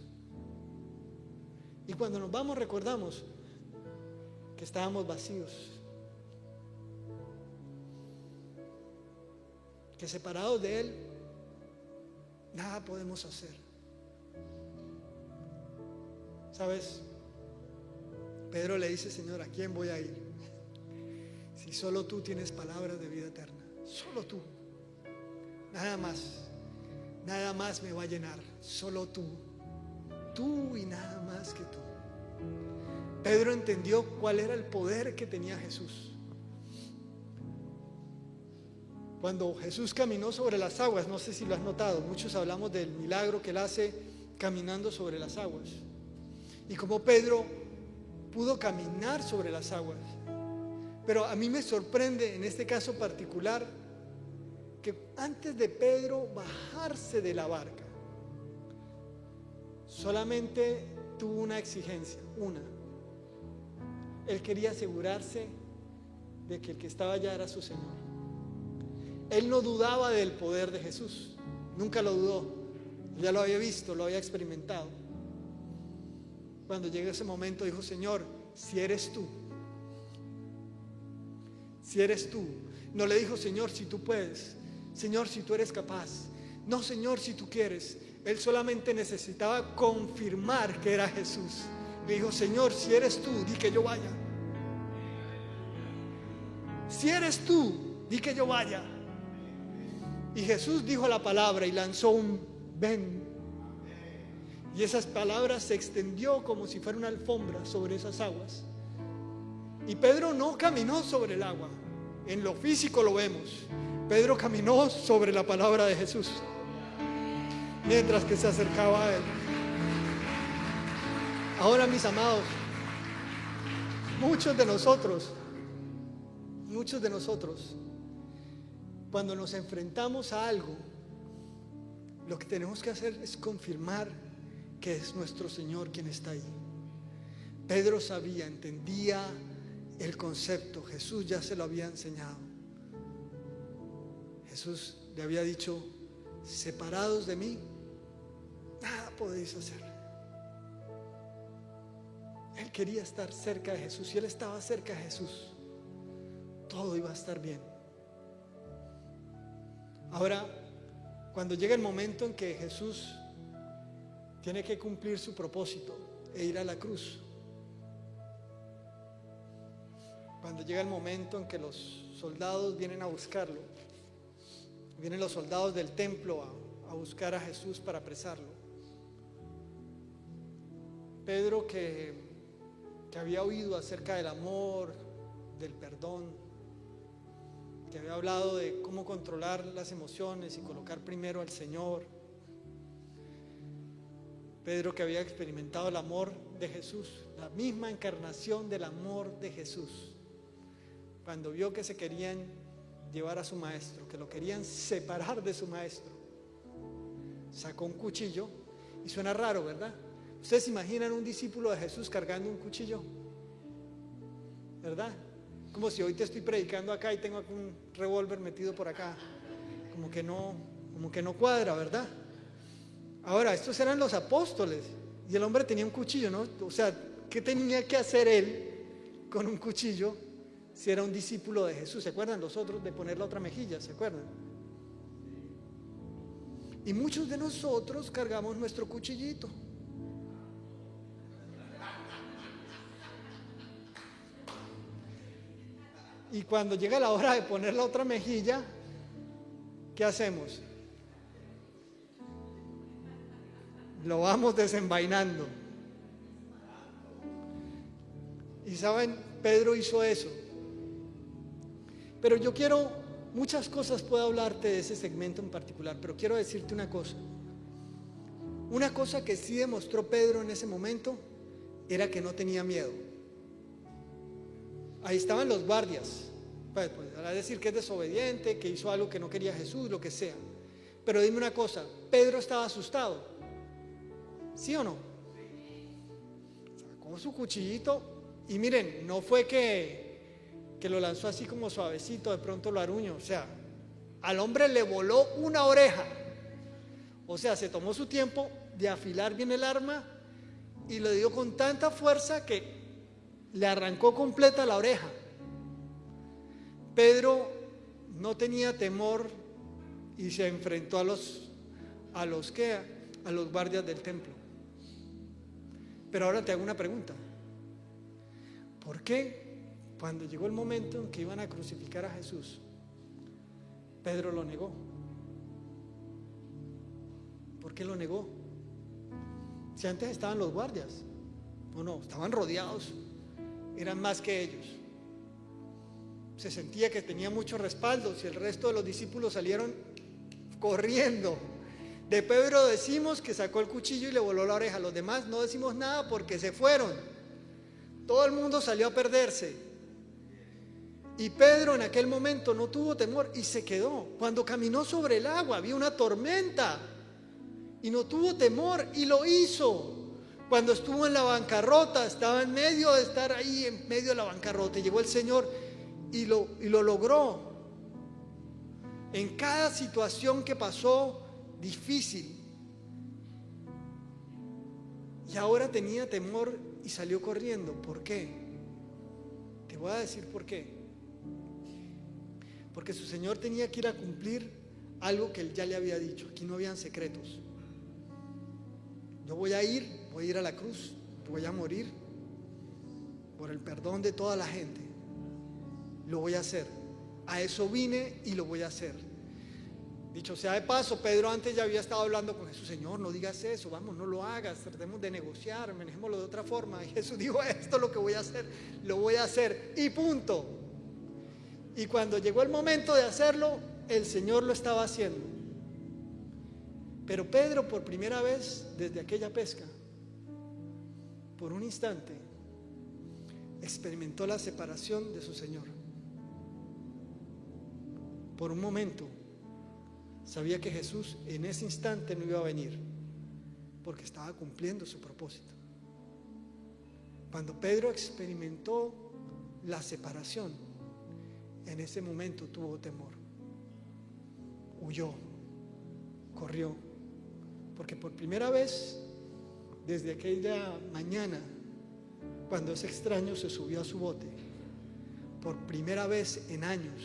Y cuando nos vamos recordamos que estábamos vacíos, que separados de Él nada podemos hacer. ¿Sabes? Pedro le dice: Señor, ¿a quién voy a ir? Si solo tú tienes palabras de vida eterna, solo tú. Nada más me va a llenar, solo tú y nada más que tú. Pedro entendió cuál era el poder que tenía Jesús. Cuando Jesús caminó sobre las aguas, no sé si lo has notado, muchos hablamos del milagro que Él hace caminando sobre las aguas. Y como Pedro pudo caminar sobre las aguas. Pero a mí me sorprende en este caso particular que antes de Pedro bajarse de la barca, solamente tuvo una exigencia, una. Él quería asegurarse de que el que estaba allá era su Señor. Él no dudaba del poder de Jesús, nunca lo dudó, ya lo había visto, lo había experimentado. Cuando llegó ese momento dijo: Señor, si eres tú, si eres tú. No le dijo: Señor, si tú puedes, Señor, si tú eres capaz. No, Señor, si tú quieres. Él solamente necesitaba confirmar que era Jesús. Le dijo: Señor, si eres tú, di que yo vaya. Si eres tú, di que yo vaya. Y Jesús dijo la palabra y lanzó un ven. Y esas palabras se extendió como si fuera una alfombra sobre esas aguas. Y Pedro no caminó sobre el agua. En lo físico lo vemos. Pedro caminó sobre la palabra de Jesús mientras que se acercaba a Él. Ahora, mis amados, muchos de nosotros, cuando nos enfrentamos a algo, lo que tenemos que hacer es confirmar que es nuestro Señor quien está ahí. Pedro sabía, entendía el concepto. Jesús ya se lo había enseñado. Jesús le había dicho: separados de mí, nada podéis hacer. Él quería estar cerca de Jesús. Y él estaba cerca de Jesús, todo iba a estar bien. Ahora, cuando llega el momento en que Jesús tiene que cumplir su propósito e ir a la cruz, cuando llega el momento en que los soldados vienen a buscarlo, vienen los soldados del templo a buscar a Jesús para apresarlo. Pedro, que había oído acerca del amor, del perdón, que había hablado de cómo controlar las emociones y colocar primero al Señor. Pedro, que había experimentado el amor de Jesús, la misma encarnación del amor de Jesús, cuando vio que se querían llevar a su maestro, que lo querían separar de su maestro, sacó un cuchillo. Y suena raro, ¿verdad? ¿Ustedes se imaginan un discípulo de Jesús cargando un cuchillo? ¿Verdad? Como si hoy te estoy predicando acá y tengo un revólver metido por acá. Como que no cuadra, ¿verdad? Ahora, estos eran los apóstoles y el hombre tenía un cuchillo, ¿no? O sea, ¿qué tenía que hacer él con un cuchillo si era un discípulo de Jesús? ¿Se acuerdan los otros de poner la otra mejilla? ¿Se acuerdan? Y muchos de nosotros cargamos nuestro cuchillito. Y cuando llega la hora de poner la otra mejilla, ¿qué hacemos? Lo vamos desenvainando. Y saben, Pedro hizo eso. Pero yo quiero, muchas cosas puedo hablarte de ese segmento en particular, pero quiero decirte una cosa. Una cosa que sí demostró Pedro en ese momento era que no tenía miedo. Ahí estaban los guardias. Pues a decir que es desobediente, que hizo algo que no quería Jesús, lo que sea. Pero dime una cosa, Pedro estaba asustado. ¿Sí o no? Sacó su cuchillito y miren, no fue que lo lanzó así como suavecito, de pronto lo aruñó. O sea, al hombre le voló una oreja. O sea, se tomó su tiempo de afilar bien el arma y le dio con tanta fuerza que le arrancó completa la oreja. Pedro no tenía temor y se enfrentó a los guardias del templo. Pero ahora te hago una pregunta. ¿Por qué cuando llegó el momento en que iban a crucificar a Jesús, Pedro lo negó? ¿Por qué lo negó? Si antes estaban los guardias, no, estaban rodeados, eran más que ellos. Se sentía que tenía mucho respaldo. Si el resto de los discípulos salieron corriendo, de Pedro decimos que sacó el cuchillo y le voló la oreja. Los demás no decimos nada porque se fueron. Todo el mundo salió a perderse. Y Pedro en aquel momento no tuvo temor y se quedó. Cuando caminó sobre el agua había una tormenta y no tuvo temor y lo hizo. Cuando estuvo en la bancarrota, estaba en medio de estar ahí, en medio de la bancarrota, y llegó el Señor y lo logró. En cada situación que pasó difícil, y ahora tenía temor y salió corriendo. ¿Por qué? Te voy a decir por qué. Porque su Señor tenía que ir a cumplir algo que Él ya le había dicho. Aquí no habían secretos. Yo voy a ir a la cruz, voy a morir por el perdón de toda la gente. Lo voy a hacer. A eso vine y lo voy a hacer. Dicho sea de paso, Pedro antes ya había estado hablando con Jesús. Señor, no digas eso, vamos, no lo hagas, tratemos de negociar, manejémoslo de otra forma. Y Jesús dijo, esto es lo que voy a hacer, lo voy a hacer y punto. Y cuando llegó el momento de hacerlo, el Señor lo estaba haciendo. Pero Pedro, por primera vez desde aquella pesca, por un instante, experimentó la separación de su Señor. Por un momento sabía que Jesús en ese instante no iba a venir, porque estaba cumpliendo su propósito. Cuando Pedro experimentó la separación, en ese momento tuvo temor, huyó, corrió, porque por primera vez desde aquella mañana, cuando ese extraño se subió a su bote, por primera vez en años,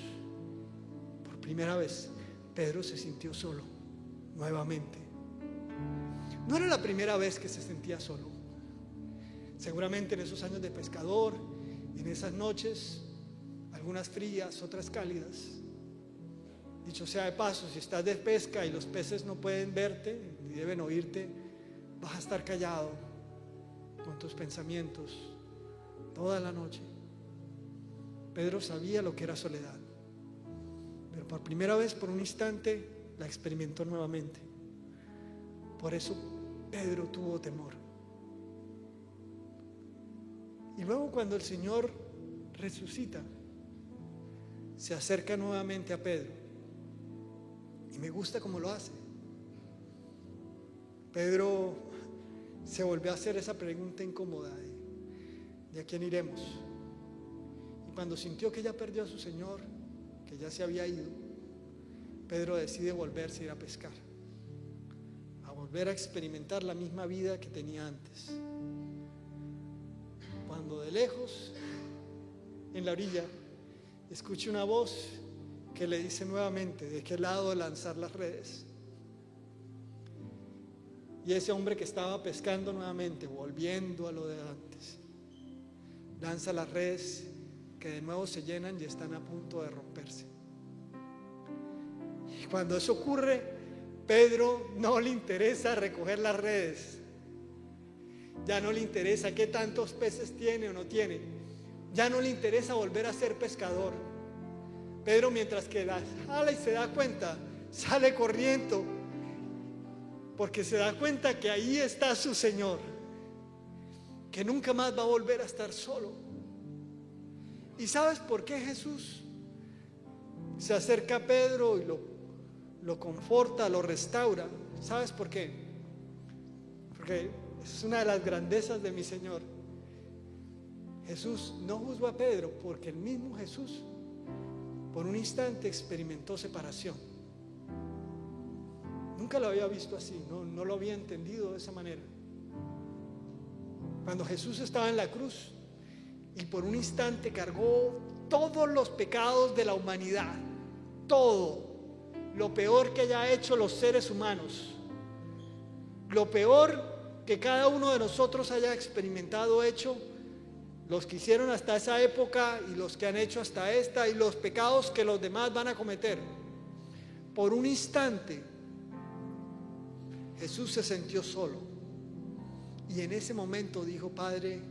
por primera vez, Pedro se sintió solo nuevamente. No era la primera vez que se sentía solo. Seguramente en esos años de pescador, en esas noches, algunas frías, otras cálidas. Dicho sea de paso, si estás de pesca y los peces no pueden verte ni deben oírte, vas a estar callado con tus pensamientos toda la noche. Pedro sabía lo que era soledad, pero por primera vez, por un instante, la experimentó nuevamente. Por eso Pedro tuvo temor. Y luego, cuando el Señor resucita, se acerca nuevamente a Pedro, y me gusta cómo lo hace. Pedro se volvió a hacer esa pregunta incómoda de ¿a quién iremos? Y cuando sintió que ya perdió a su Señor, que ya se había ido, Pedro decide volverse a ir a pescar, a volver a experimentar la misma vida que tenía antes. Cuando de lejos, en la orilla, escucha una voz que le dice nuevamente de qué lado lanzar las redes. Y ese hombre que estaba pescando nuevamente, volviendo a lo de antes, lanza las redes que de nuevo se llenan y están a punto de romperse. Y cuando eso ocurre, Pedro no le interesa recoger las redes. Ya no le interesa qué tantos peces tiene o no tiene. Ya no le interesa volver a ser pescador. Pedro, mientras que las jala y se da cuenta, sale corriendo, porque se da cuenta que ahí está su Señor, que nunca más va a volver a estar solo. ¿Y sabes por qué Jesús se acerca a Pedro y lo conforta, lo restaura? ¿Sabes por qué? Porque es una de las grandezas de mi Señor. Jesús no juzgó a Pedro porque el mismo Jesús por un instante experimentó separación. Nunca lo había visto así, no lo había entendido de esa manera. Cuando Jesús estaba en la cruz y por un instante cargó todos los pecados de la humanidad, todo, lo peor que haya hecho los seres humanos, lo peor que cada uno de nosotros haya experimentado, hecho, los que hicieron hasta esa época y los que han hecho hasta esta, y los pecados que los demás van a cometer. Por un instante Jesús se sintió solo, y en ese momento dijo: Padre,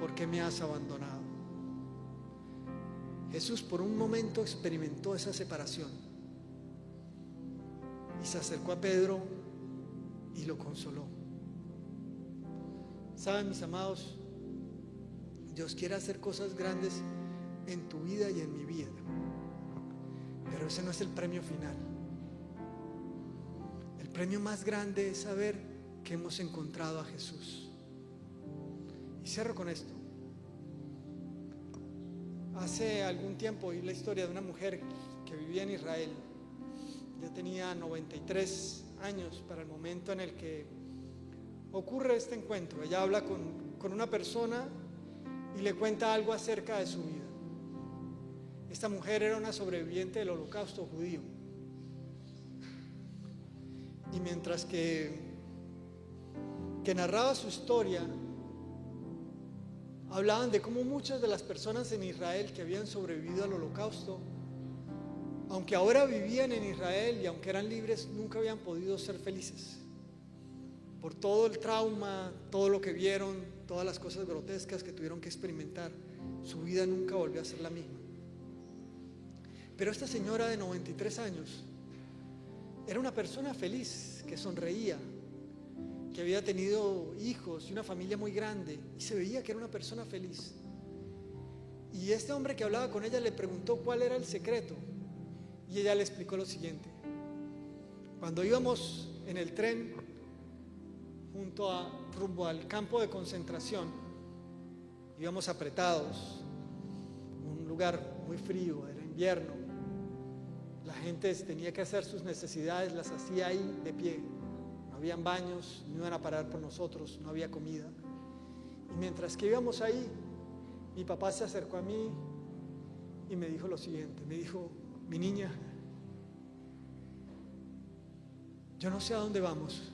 ¿por qué me has abandonado? Jesús por un momento experimentó esa separación y se acercó a Pedro y lo consoló. Saben, mis amados, Dios quiere hacer cosas grandes en tu vida y en mi vida, pero ese no es el premio final. El premio más grande es saber que hemos encontrado a Jesús. Y cierro con esto. Hace algún tiempo oí la historia de una mujer que vivía en Israel. Ya tenía 93 años para el momento en el que ocurre este encuentro. Ella habla con una persona y le cuenta algo acerca de su vida. Esta mujer era una sobreviviente del Holocausto judío. Y mientras que narraba su historia, hablaban de cómo muchas de las personas en Israel que habían sobrevivido al Holocausto, aunque ahora vivían en Israel y aunque eran libres, nunca habían podido ser felices. Por todo el trauma, todo lo que vieron, todas las cosas grotescas que tuvieron que experimentar, su vida nunca volvió a ser la misma. Pero esta señora de 93 años era una persona feliz, que sonreía, que había tenido hijos y una familia muy grande, y se veía que era una persona feliz. Y este hombre que hablaba con ella le preguntó cuál era el secreto, y ella le explicó lo siguiente: cuando íbamos en el tren rumbo al campo de concentración, íbamos apretados, un lugar muy frío, era invierno, la gente tenía que hacer sus necesidades, las hacía ahí de pie, no habían baños, no iban a parar por nosotros, no había comida. Y mientras que íbamos ahí, mi papá se acercó a mí y me dijo lo siguiente, me dijo: mi niña, yo no sé a dónde vamos,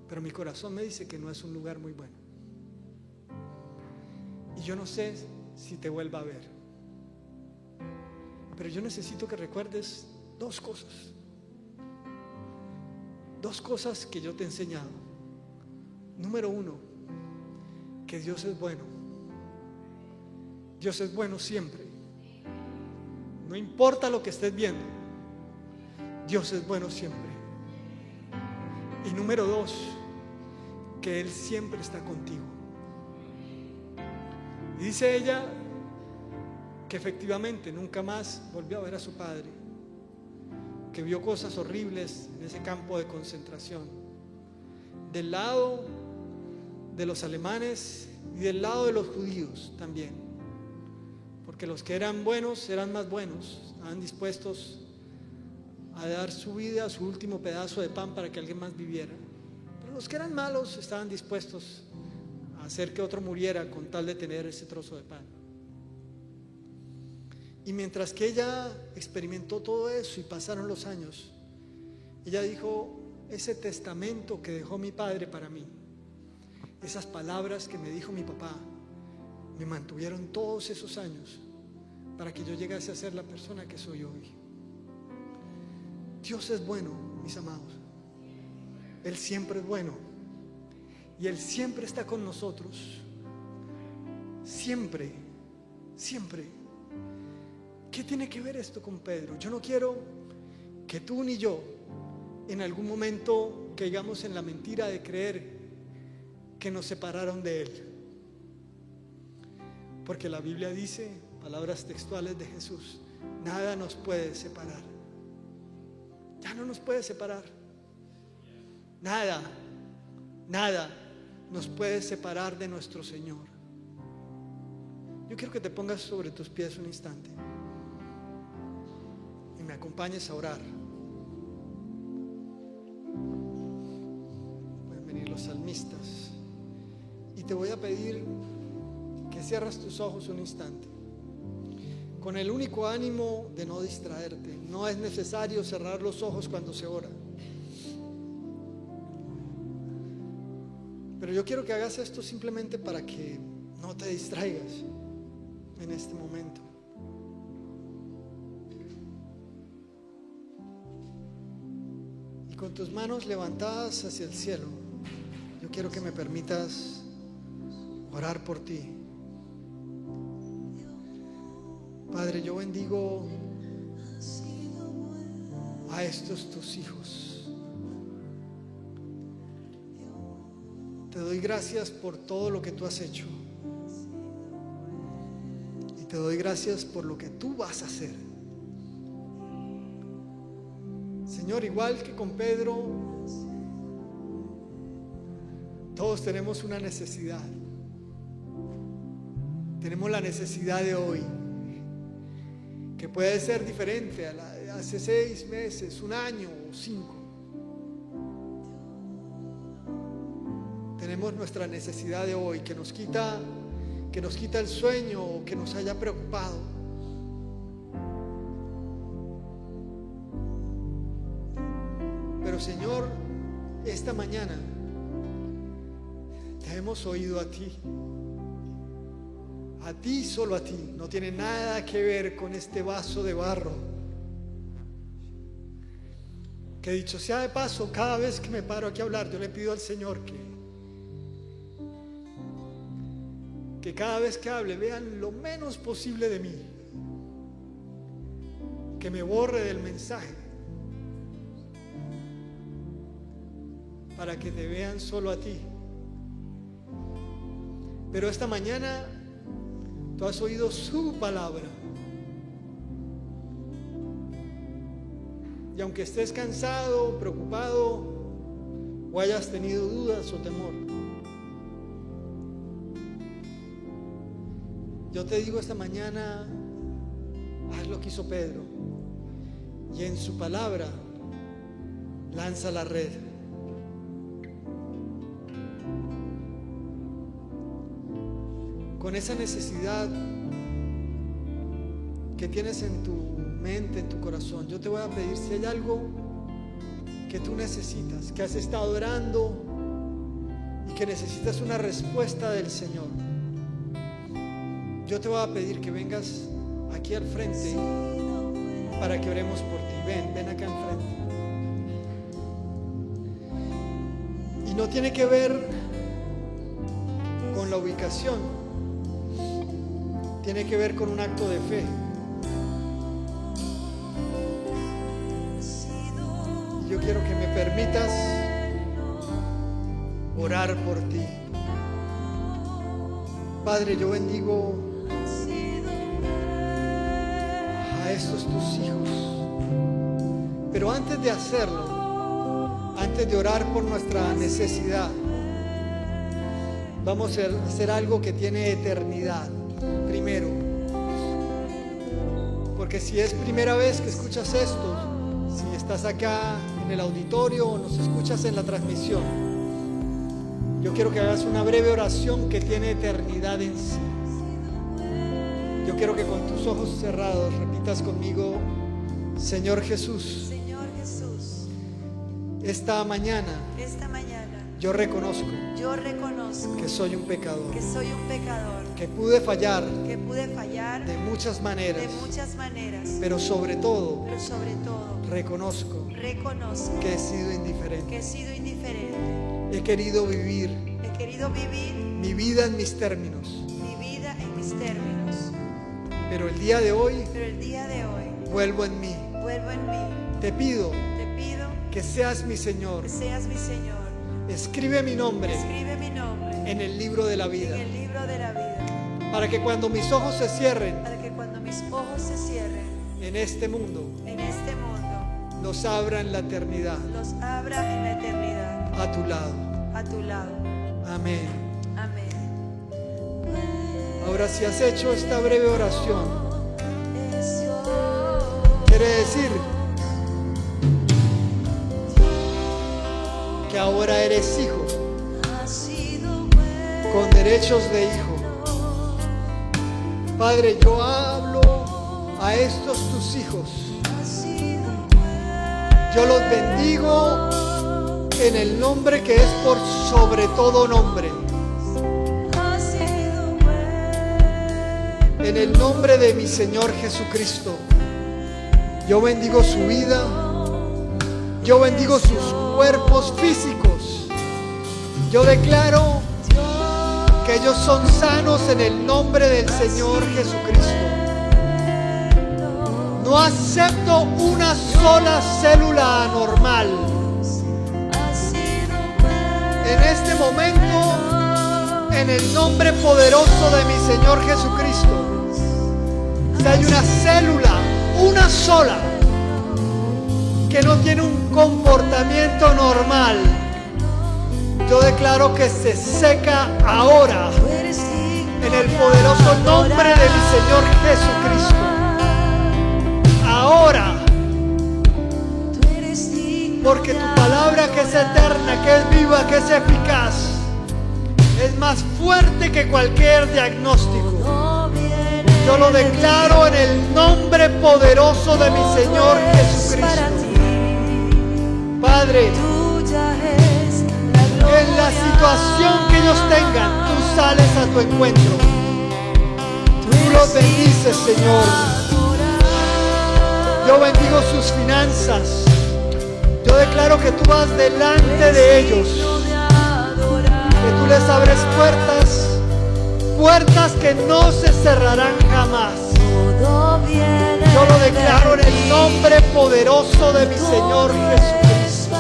pero mi corazón me dice que no es un lugar muy bueno. Y yo no sé si te vuelva a ver. Pero yo necesito que recuerdes dos cosas. Dos cosas que yo te he enseñado. Número uno, que Dios es bueno. Dios es bueno siempre. No importa lo que estés viendo, Dios es bueno siempre. Y número dos, que Él siempre está contigo. Y dice ella que efectivamente nunca más volvió a ver a su padre, que vio cosas horribles en ese campo de concentración, del lado de los alemanes y del lado de los judíos también, porque los que eran buenos eran más buenos, estaban dispuestos a dar su vida, su último pedazo de pan para que alguien más viviera, pero los que eran malos estaban dispuestos a hacer que otro muriera con tal de tener ese trozo de pan. Y mientras que ella experimentó todo eso y pasaron los años, ella dijo: ese testamento que dejó mi padre para mí, esas palabras que me dijo mi papá, me mantuvieron todos esos años para que yo llegase a ser la persona que soy hoy. Dios es bueno, mis amados. Él siempre es bueno. Y Él siempre está con nosotros. Siempre, siempre. ¿Qué tiene que ver esto con Pedro? Yo no quiero que tú ni yo en algún momento caigamos en la mentira de creer que nos separaron de Él. Porque la Biblia dice, palabras textuales de Jesús: nada nos puede separar. Ya no nos puede separar. Nada, nada nos puede separar de nuestro Señor. Yo quiero que te pongas sobre tus pies un instante y me acompañes a orar. Pueden venir los salmistas y te voy a pedir que cierres tus ojos un instante, con el único ánimo de no distraerte. No es necesario cerrar los ojos cuando se ora, pero yo quiero que hagas esto simplemente para que no te distraigas en este momento. Y con tus manos levantadas hacia el cielo, yo quiero que me permitas orar por ti. Padre, yo bendigo a estos tus hijos. Te doy gracias por todo lo que tú has hecho. Y te doy gracias por lo que tú vas a hacer. Señor, igual que con Pedro, todos tenemos una necesidad. Tenemos la necesidad de hoy, que puede ser diferente a la de hace 6 meses, 1 año o 5. Tenemos nuestra necesidad de hoy, que nos quita el sueño o que nos haya preocupado. Pero Señor, esta mañana te hemos oído a ti. A ti, solo a ti. No tiene nada que ver con este vaso de barro. Que dicho sea de paso, cada vez que me paro aquí a hablar, yo le pido al Señor que cada vez que hable vean lo menos posible de mí, que me borre del mensaje, para que te vean solo a ti. Pero esta mañana tú has oído su palabra, y aunque estés cansado, preocupado, o hayas tenido dudas o temor, yo te digo esta mañana: haz lo que hizo Pedro, y en su palabra lanza la red. Con esa necesidad que tienes en tu mente, en tu corazón, yo te voy a pedir, si hay algo que tú necesitas, que has estado orando y que necesitas una respuesta del Señor, yo te voy a pedir que vengas aquí al frente para que oremos por ti. Ven acá enfrente. Y no tiene que ver con la ubicación, tiene que ver con un acto de fe. Y yo quiero que me permitas orar por ti. Padre, yo bendigo a estos tus hijos, pero antes de hacerlo, antes de orar por nuestra necesidad, vamos a hacer algo que tiene eternidad primero, porque si es primera vez que escuchas esto, si estás acá en el auditorio o nos escuchas en la transmisión, yo quiero que hagas una breve oración que tiene eternidad en sí. Yo quiero que con tus ojos cerrados repitas conmigo: Señor Jesús, esta mañana yo reconozco que soy un pecador, que pude fallar de muchas maneras, pero sobre todo reconozco que he sido indiferente. He querido vivir mi vida en mis términos, pero el día de hoy vuelvo en mí. Te pido que seas mi Señor. Escribe mi nombre en el libro de la vida, para que cuando mis ojos se cierren en este mundo, los abra en la eternidad, a tu lado. Amén. Ahora, si has hecho esta breve oración, quiere decir que ahora eres hijo, con derechos de hijo. Padre, yo hablo a estos tus hijos. Yo los bendigo en el nombre que es por sobre todo nombre. En el nombre de mi Señor Jesucristo. Yo bendigo su vida. Yo bendigo sus cuerpos físicos. Yo declaro que ellos son sanos en el nombre del Señor Jesucristo. No acepto una sola célula anormal. En este momento, en el nombre poderoso de mi Señor Jesucristo, si hay una célula, una sola, que no tiene un comportamiento normal, yo declaro que se seca ahora en el poderoso nombre de mi Señor Jesucristo. Ahora, porque tu palabra, que es eterna, que es viva, que es eficaz, es más fuerte que cualquier diagnóstico. Yo lo declaro en el nombre poderoso de mi Señor Jesucristo. Padre, en la situación que ellos tengan, tú sales a tu encuentro. Tú los bendices, Señor. Yo bendigo sus finanzas. Yo declaro que tú vas delante de ellos, que tú les abres puertas que no se cerrarán jamás. Yo lo declaro en el nombre poderoso de mi Señor Jesucristo.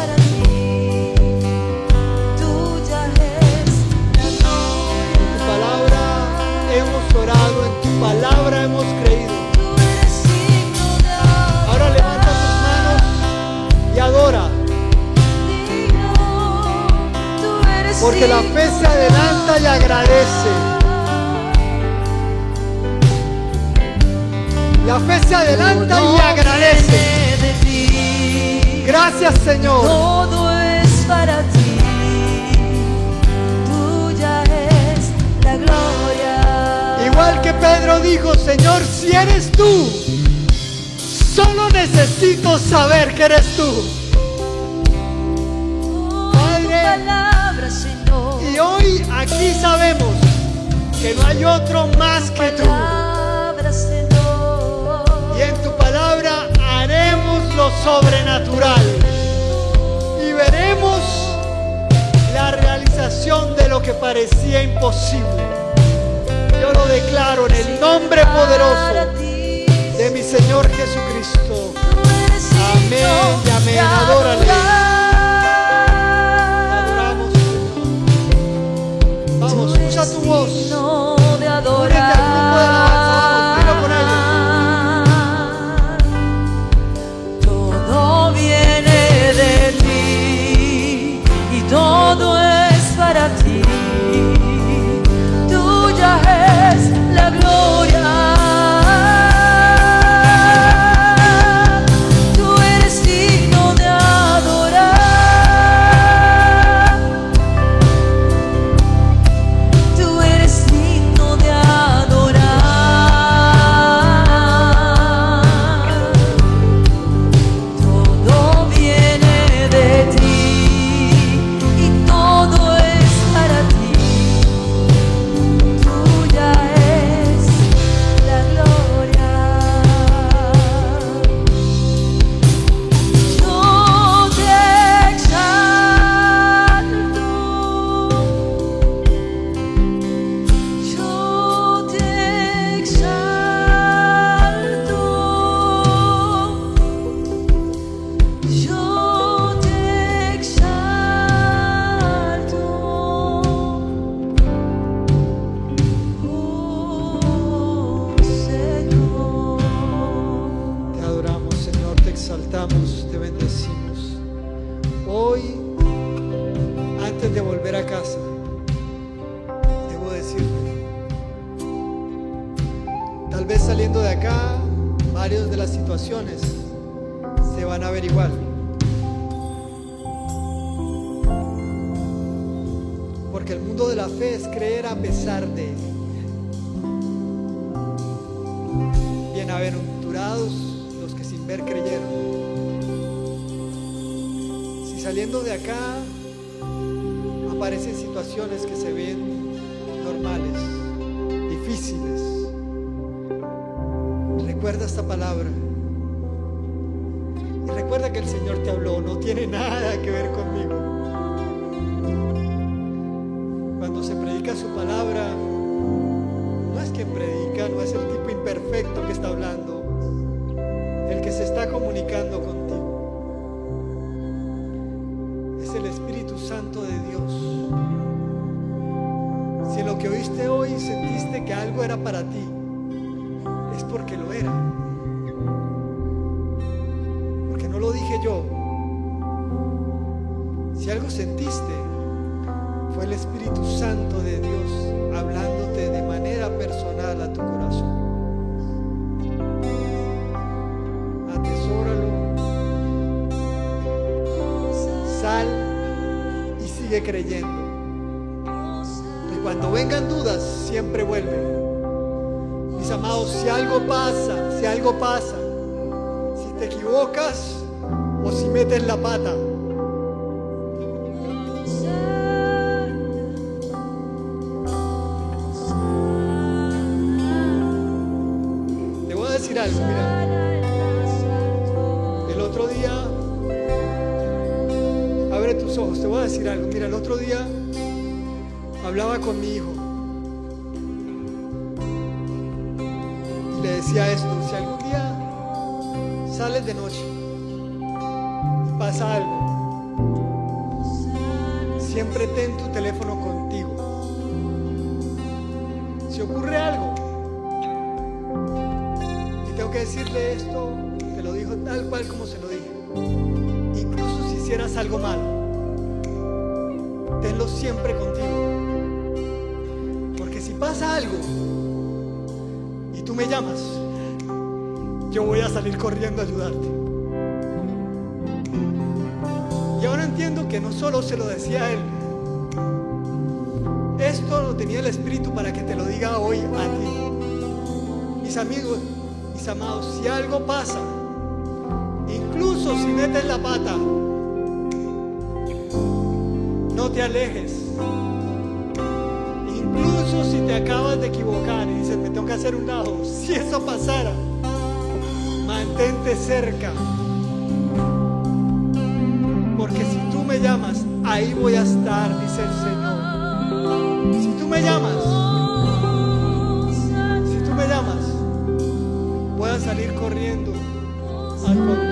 En tu palabra hemos orado, en tu palabra hemos creído. Ahora levanta tus manos y adora, porque la fe se adelanta y agradece. La fe se adelanta y agradece. Gracias, Señor. Todo es para ti. Tuya es la gloria. Igual que Pedro dijo: Señor, si eres tú, solo necesito saber que eres tú. Padre, y hoy aquí sabemos que no hay otro más que tú. Y en tu palabra sobrenatural y veremos la realización de lo que parecía imposible. Yo lo declaro en el nombre poderoso de mi Señor Jesucristo. Amén y amén. Adórale. Adoramos, Señor. Vamos, usa tu voz. Únete al grupo de alabanza. Vamos, dilo con ellos. Todo viene de ti y todo es para ti. Tuya es la gloria. Tú eres digno de adorar. Tú eres digno de adorar. Todo viene de ti y todo es para ti. Tuya es la gloria. Yo te exalto. Yo te exalto. Yo te exalto. Oh Señor. Te adoramos, Señor, te exaltamos, te bendecimos. Hoy, antes de volver a casa, debo decirte, tal vez saliendo de acá, varias de las situaciones se van a ver igual. Porque el mundo de la fe es creer a pesar de. Bienaventurados los que sin ver creyeron. Si saliendo de acá aparecen situaciones que se ven normales, difíciles, recuerda esta palabra y recuerda que el Señor te habló, no tiene nada que ver conmigo. Cuando se predica su palabra, no es quien predica, no es el tipo imperfecto que está hablando, el que se está comunicando contigo es el Espíritu Santo de Dios. Si en lo que oíste hoy sentiste que algo era para ti, es porque lo era, porque no lo dije yo. Si algo sentiste, fue el Espíritu Santo de Dios hablándote de manera personal a tu corazón. Atesóralo, sal y sigue creyendo. Y cuando vengan dudas, siempre vuelve. Mis amados, si algo pasa, si te equivocas o si metes la pata, te voy a decir algo, mira. El otro día, abre tus ojos, te voy a decir algo. Mira, el otro día hablaba con mi hijo y le decía esto: si algún día sales de noche y pasa algo, siempre ten tu teléfono contigo. Si ocurre algo y tengo que decirle esto, te lo dijo tal cual como se lo dije. Incluso si hicieras algo malo, tenlo siempre contigo. Porque si pasa algo y tú me llamas, yo voy a salir corriendo a ayudarte. Y ahora entiendo que no solo se lo decía a él, esto lo tenía el Espíritu para que te lo diga hoy a ti. Mis amigos, mis amados, si algo pasa, incluso si metes la pata, no te alejes. Incluso si te acabas de equivocar y dices, me tengo que hacer un lado, si eso pasara, mantente cerca. Porque si tú me llamas, ahí voy a estar, dice el Señor. Si tú me llamas, voy a salir corriendo a contigo.